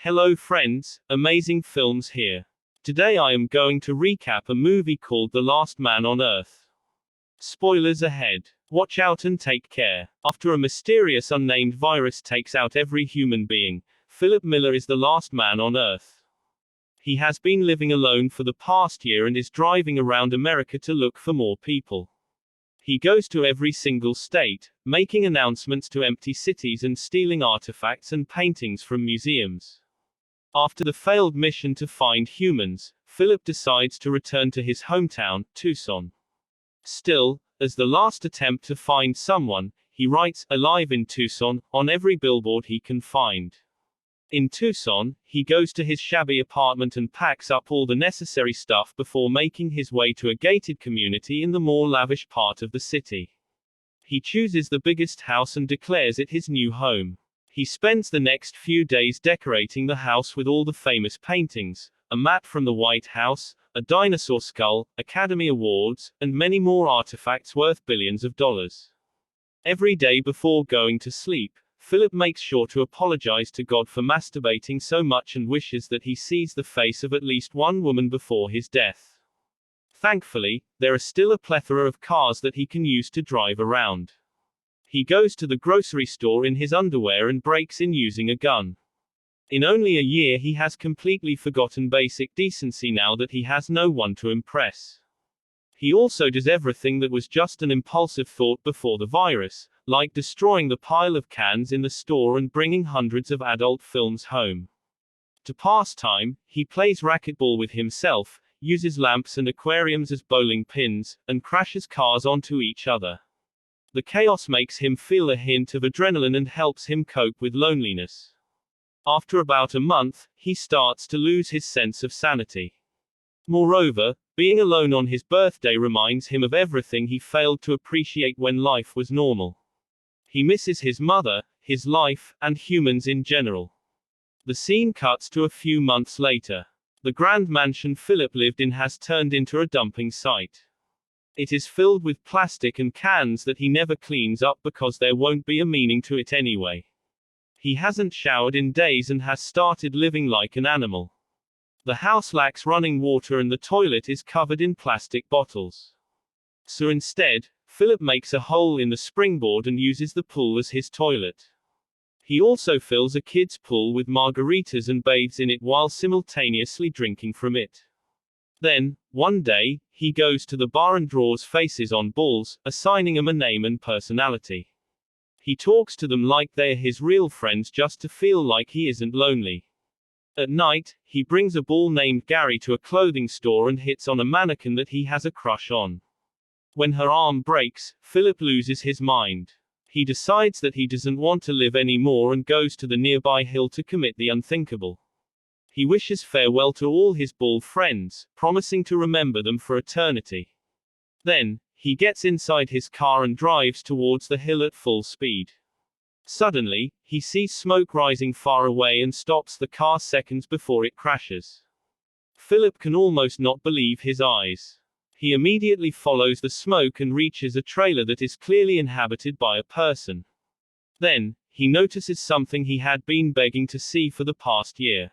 Hello friends, amazing films here. Today I am going to recap a movie called The Last Man on Earth. Spoilers ahead. Watch out and take care. After a mysterious unnamed virus takes out every human being, Philip Miller is the last man on Earth. He has been living alone for the past year and is driving around America to look for more people. He goes to every single state, making announcements to empty cities and stealing artifacts and paintings from museums. After the failed mission to find humans, Philip decides to return to his hometown, Tucson. Still, as the last attempt to find someone, he writes, "Alive in Tucson," on every billboard he can find. In Tucson, he goes to his shabby apartment and packs up all the necessary stuff before making his way to a gated community in the more lavish part of the city. He chooses the biggest house and declares it his new home. He spends the next few days decorating the house with all the famous paintings, a map from the White House, a dinosaur skull, Academy Awards, and many more artifacts worth billions of dollars. Every day before going to sleep, Philip makes sure to apologize to God for masturbating so much and wishes that he sees the face of at least one woman before his death. Thankfully, there are still a plethora of cars that he can use to drive around. He goes to the grocery store in his underwear and breaks in using a gun. In only a year he has completely forgotten basic decency now that he has no one to impress. He also does everything that was just an impulsive thought before the virus, like destroying the pile of cans in the store and bringing hundreds of adult films home. To pass time, he plays racquetball with himself, uses lamps and aquariums as bowling pins, and crashes cars onto each other. The chaos makes him feel a hint of adrenaline and helps him cope with loneliness. After about a month, he starts to lose his sense of sanity. Moreover, being alone on his birthday reminds him of everything he failed to appreciate when life was normal. He misses his mother, his life, and humans in general. The scene cuts to a few months later. The grand mansion Philip lived in has turned into a dumping site. It is filled with plastic and cans that he never cleans up because there won't be a meaning to it anyway. He hasn't showered in days and has started living like an animal. The house lacks running water and the toilet is covered in plastic bottles. So instead, Philip makes a hole in the springboard and uses the pool as his toilet. He also fills a kid's pool with margaritas and bathes in it while simultaneously drinking from it. Then, one day, he goes to the bar and draws faces on balls, assigning them a name and personality. He talks to them like they're his real friends just to feel like he isn't lonely. At night, he brings a ball named Gary to a clothing store and hits on a mannequin that he has a crush on. When her arm breaks, Philip loses his mind. He decides that he doesn't want to live anymore and goes to the nearby hill to commit the unthinkable. He wishes farewell to all his ball friends, promising to remember them for eternity. Then, he gets inside his car and drives towards the hill at full speed. Suddenly, he sees smoke rising far away and stops the car seconds before it crashes. Philip can almost not believe his eyes. He immediately follows the smoke and reaches a trailer that is clearly inhabited by a person. Then, he notices something he had been begging to see for the past year.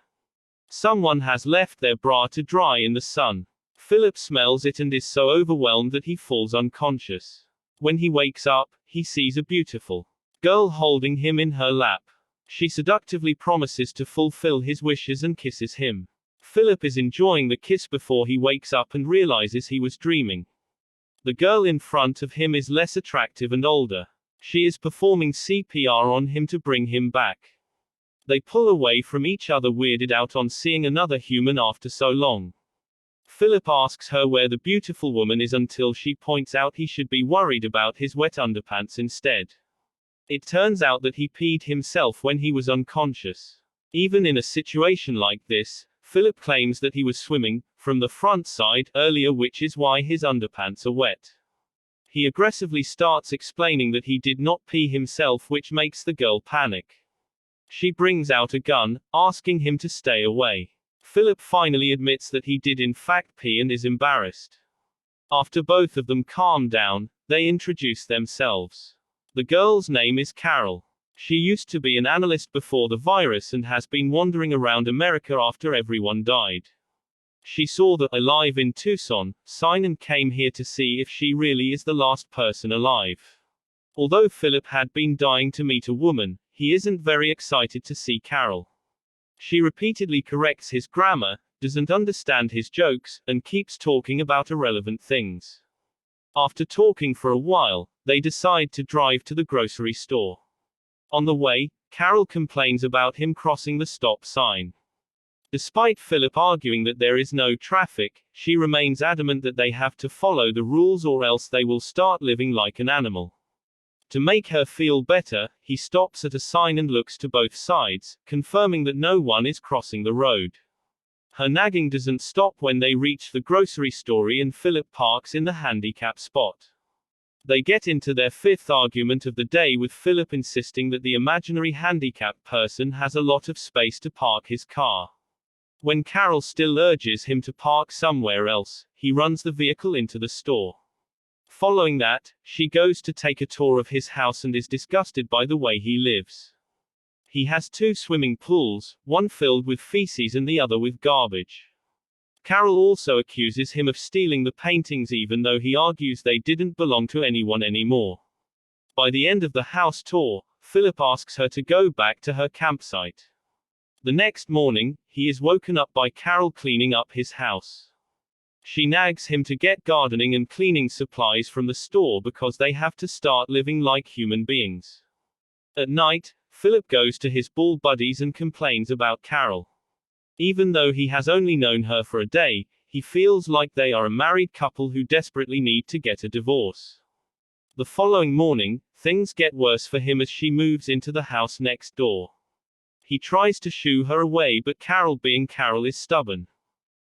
Someone has left their bra to dry in the sun. Philip smells it and is so overwhelmed that he falls unconscious. When he wakes up, he sees a beautiful girl holding him in her lap. She seductively promises to fulfill his wishes and kisses him. Philip is enjoying the kiss before he wakes up and realizes he was dreaming. The girl in front of him is less attractive and older. She is performing CPR on him to bring him back. They pull away from each other, weirded out on seeing another human after so long. Philip asks her where the beautiful woman is until she points out he should be worried about his wet underpants instead. It turns out that he peed himself when he was unconscious. Even in a situation like this, Philip claims that he was swimming from the front side earlier, which is why his underpants are wet. He aggressively starts explaining that he did not pee himself, which makes the girl panic. She brings out a gun, asking him to stay away. Philip finally admits that he did in fact pee and is embarrassed. After both of them calm down, they introduce themselves. The girl's name is Carol. She used to be an analyst before the virus and has been wandering around America after everyone died. She saw the "Alive in Tucson" sign and came here to see if she really is the last person alive. Although Philip had been dying to meet a woman, he isn't very excited to see Carol. She repeatedly corrects his grammar, doesn't understand his jokes, and keeps talking about irrelevant things. After talking for a while, they decide to drive to the grocery store. On the way, Carol complains about him crossing the stop sign. Despite Philip arguing that there is no traffic, she remains adamant that they have to follow the rules or else they will start living like an animal. To make her feel better, he stops at a sign and looks to both sides, confirming that no one is crossing the road. Her nagging doesn't stop when they reach the grocery store and Philip parks in the handicap spot. They get into their fifth argument of the day with Philip insisting that the imaginary handicapped person has a lot of space to park his car. When Carol still urges him to park somewhere else, he runs the vehicle into the store. Following that, she goes to take a tour of his house and is disgusted by the way he lives. He has 2 swimming pools, one filled with feces and the other with garbage. Carol also accuses him of stealing the paintings even though he argues they didn't belong to anyone anymore. By the end of the house tour, Philip asks her to go back to her campsite. The next morning, he is woken up by Carol cleaning up his house. She nags him to get gardening and cleaning supplies from the store because they have to start living like human beings. At night, Philip goes to his ball buddies and complains about Carol. Even though he has only known her for a day, he feels like they are a married couple who desperately need to get a divorce. The following morning, things get worse for him as she moves into the house next door. He tries to shoo her away but Carol, being Carol, is stubborn.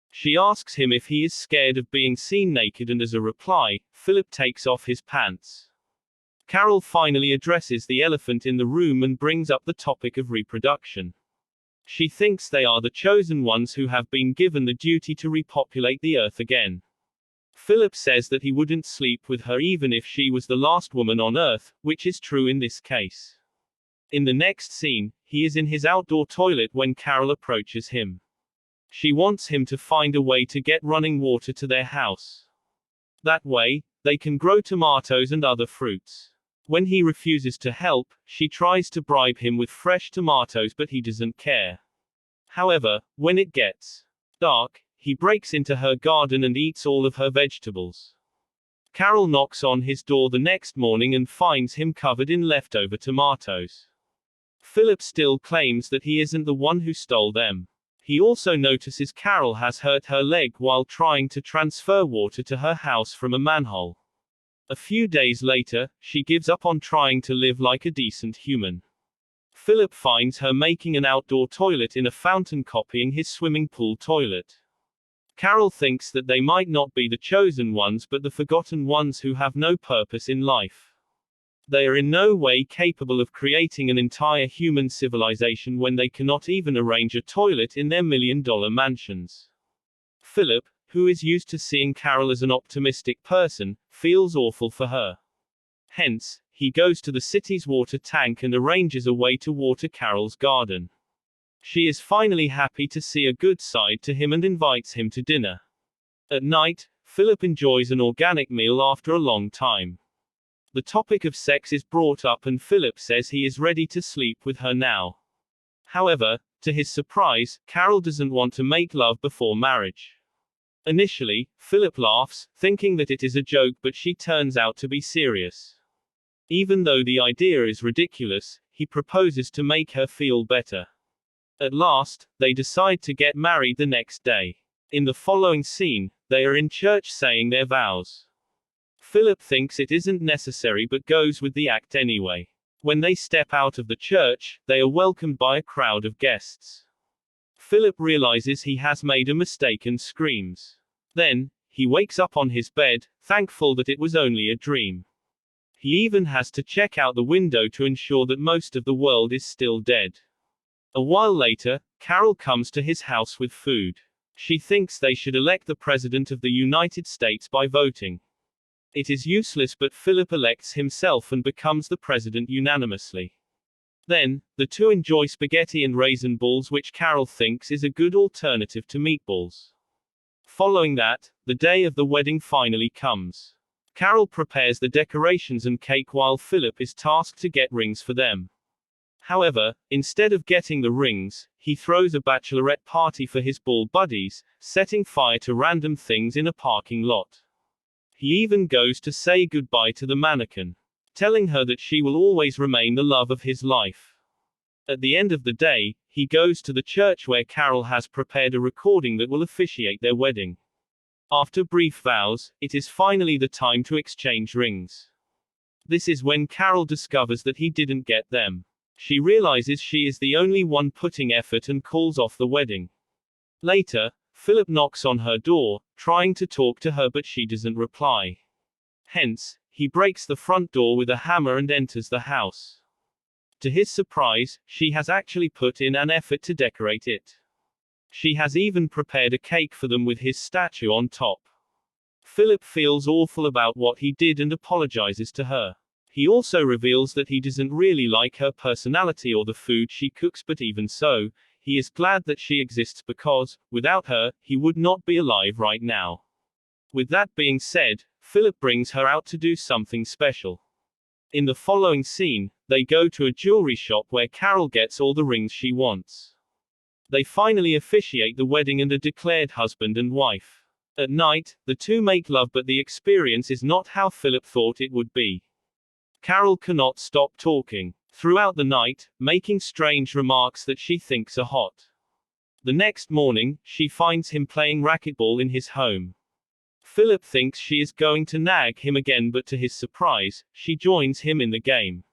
She asks him if he is scared of being seen naked and as a reply, Philip takes off his pants. Carol finally addresses the elephant in the room and brings up the topic of reproduction. She thinks they are the chosen ones who have been given the duty to repopulate the earth again. Philip says that he wouldn't sleep with her even if she was the last woman on earth, which is true in this case. In the next scene, he is in his outdoor toilet when Carol approaches him. She wants him to find a way to get running water to their house. That way, they can grow tomatoes and other fruits. When he refuses to help, she tries to bribe him with fresh tomatoes but he doesn't care. However, when it gets dark, he breaks into her garden and eats all of her vegetables. Carol knocks on his door the next morning and finds him covered in leftover tomatoes. Philip still claims that he isn't the one who stole them. He also notices Carol has hurt her leg while trying to transfer water to her house from a manhole. A few days later, she gives up on trying to live like a decent human. Philip finds her making an outdoor toilet in a fountain copying his swimming pool toilet. Carol thinks that they might not be the chosen ones but the forgotten ones who have no purpose in life. They are in no way capable of creating an entire human civilization when they cannot even arrange a toilet in their million-dollar mansions. Philip, who is used to seeing Carol as an optimistic person, feels awful for her. Hence, he goes to the city's water tank and arranges a way to water Carol's garden. She is finally happy to see a good side to him and invites him to dinner. At night, Philip enjoys an organic meal after a long time. The topic of sex is brought up and Philip says he is ready to sleep with her now. However, to his surprise, Carol doesn't want to make love before marriage. Initially, Philip laughs, thinking that it is a joke, but she turns out to be serious. Even though the idea is ridiculous, he proposes to make her feel better. At last, they decide to get married the next day. In the following scene, they are in church saying their vows. Philip thinks it isn't necessary but goes with the act anyway. When they step out of the church, they are welcomed by a crowd of guests. Philip realizes he has made a mistake and screams. Then, he wakes up on his bed, thankful that it was only a dream. He even has to check out the window to ensure that most of the world is still dead. A while later, Carol comes to his house with food. She thinks they should elect the President of the United States by voting. It is useless but Philip elects himself and becomes the president unanimously. Then, the two enjoy spaghetti and raisin balls, which Carol thinks is a good alternative to meatballs. Following that, the day of the wedding finally comes. Carol prepares the decorations and cake while Philip is tasked to get rings for them. However, instead of getting the rings, he throws a bachelorette party for his ball buddies, setting fire to random things in a parking lot. He even goes to say goodbye to the mannequin, telling her that she will always remain the love of his life. At the end of the day, he goes to the church where Carol has prepared a recording that will officiate their wedding. After brief vows, it is finally the time to exchange rings. This is when Carol discovers that he didn't get them. She realizes she is the only one putting effort and calls off the wedding. Later, Philip knocks on her door, trying to talk to her, but she doesn't reply. Hence, he breaks the front door with a hammer and enters the house. To his surprise, she has actually put in an effort to decorate it. She has even prepared a cake for them with his statue on top. Philip feels awful about what he did and apologizes to her. He also reveals that he doesn't really like her personality or the food she cooks, but even so, he is glad that she exists because, without her, he would not be alive right now. With that being said, Philip brings her out to do something special. In the following scene, they go to a jewelry shop where Carol gets all the rings she wants. They finally officiate the wedding and are declared husband and wife. At night, the two make love, but the experience is not how Philip thought it would be. Carol cannot stop talking throughout the night, making strange remarks that she thinks are hot. The next morning, she finds him playing racquetball in his home. Philip thinks she is going to nag him again, but to his surprise, she joins him in the game.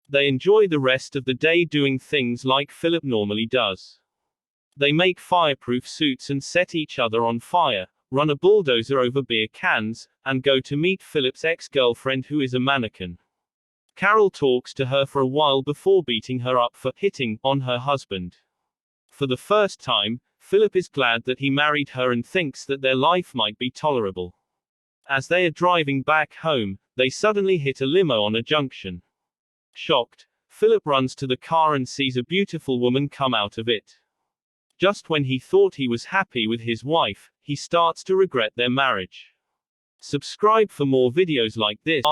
They enjoy the rest of the day doing things like Philip normally does. They make fireproof suits and set each other on fire, run a bulldozer over beer cans, and go to meet Philip's ex-girlfriend, who is a mannequin. Carol talks to her for a while before beating her up for hitting on her husband. For the first time, Philip is glad that he married her and thinks that their life might be tolerable. As they are driving back home, they suddenly hit a limo on a junction. Shocked, Philip runs to the car and sees a beautiful woman come out of it. Just when he thought he was happy with his wife, he starts to regret their marriage. Subscribe for more videos like this.